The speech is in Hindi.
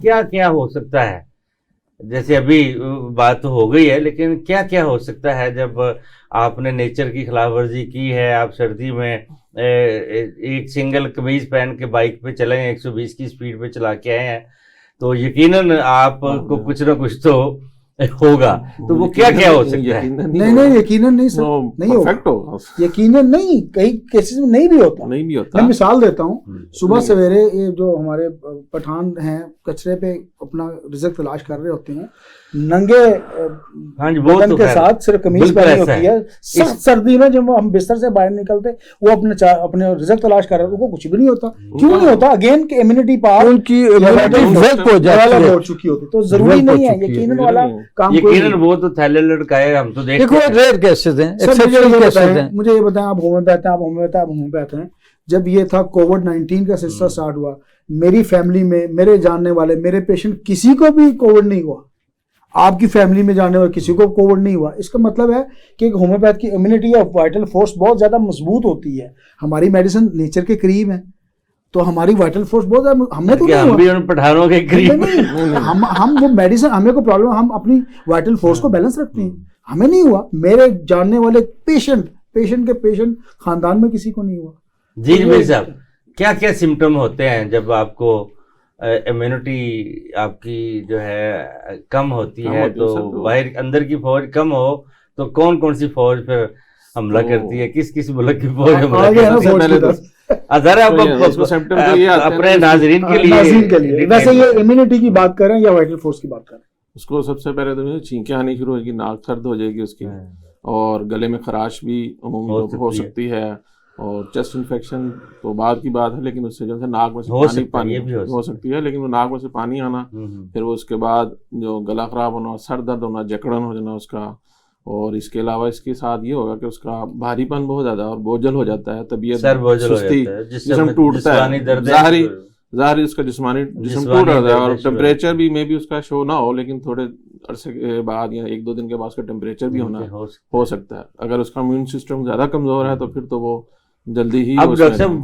क्या क्या हो सकता है? जैसे अभी बात तो हो गई है, लेकिन क्या क्या हो सकता है जब आपने नेचर की खिलाफवर्जी की है? आप सर्दी में एक सिंगल कमीज पहन के बाइक पे चले हैं, 120 की स्पीड पे चला के आए हैं, तो यकीनन आपको कुछ ना कुछ तो होगा। तो वो क्या क्या हो सकता है? नहीं, यकीनन नहीं सर, नहीं होगा, यकीनन नहीं, कई केसेस में नहीं भी होता। मैं मिसाल देता हूँ, सुबह सवेरे ये जो हमारे पठान हैं कचरे पे अपना रिज़्क तलाश कर रहे होते हैं, नंगे बदन तो के साथ सिर्फ कमीज पहनी होती है। सख्त सर्दी में जब हम बिस्तर से बाहर निकलते, वो अपने रिज़्क तलाश कर रहे हैं, उनको कुछ भी नहीं होता। क्यों नहीं होता? अगेन के इम्यूनिटी पावर उनकी हो चुकी होती, तो जरूरी नहीं है यकीनन वाला काम। यकीनन वो तो थैले लटकाए, हम तो देखो रेयर केसेस हैं। मुझे ये बताएं, आप होम्योपैथ हैं, जब ये था कोविड-19 का सिलसिला स्टार्ट हुआ, मेरी फैमिली में मेरे जानने वाले मेरे पेशेंट किसी को भी कोविड नहीं हुआ, आपकी फैमिली में जानने वाले किसी को कोविड नहीं हुआ। इसका मतलब है कि होम्योपैथ की इम्यूनिटी और वाइटल फोर्स बहुत ज्यादा मजबूत होती है। हमारी मेडिसिन नेचर के करीब है, तो हमारी वाइटल फोर्स बहुत ज्यादा, हमें तो हम भी उन पठानों के करीब हम वो मेडिसिन, हमें को प्रॉब्लम, हम अपनी वाइटल फोर्स को बैलेंस रखते हैं, हमें नहीं हुआ। मेरे जानने वाले पेशेंट के खानदान में किसी को नहीं हुआ। जी भाई साहब, क्या क्या सिम्टम होते हैं जब आपको इम्यूनिटी आपकी जो है कम होती है? तो बाहर अंदर की फौज कम हो तो कौन कौन सी फौज फिर हमला करती है? किस किस मुल्क की फौज हमला करती है? अपने नाजरीन के लिए वैसे ये इम्यूनिटी की बात करें या वाइटल फोर्स की बात करें? उसको सबसे पहले तो छींकें आनी शुरू होगी, नाक दर्द हो जाएगी उसकी, और गले में खराश भी हो सकती है, और चेस्ट इन्फेक्शन तो बाद की बात है, लेकिन उससे जो है नाक में से पानी हो सकती है, लेकिन वो नाक में से पानी आना, फिर वो उसके बाद जो गला खराब होना, सर दर्द होना, जकड़न हो जाना उसका, और इसके अलावा इसके साथ ये होगा कि उसका भारीपन बहुत ज्यादा और बोझल हो जाता है, तबीयत सुस्ती, जिस्म टूटता है, ज़ाहिर उसका जिस्म टूट रहा है, और टेम्परेचर भी मे भी उसका शो ना हो, लेकिन थोड़े अरसे के बाद या 1-2 दिन के बाद उसका टेम्परेचर भी होना हो सकता है। अगर उसका इम्यून सिस्टम ज़्यादा कमज़ोर है तो फिर तो वो जल्दी ही। अब डॉक्टर साहब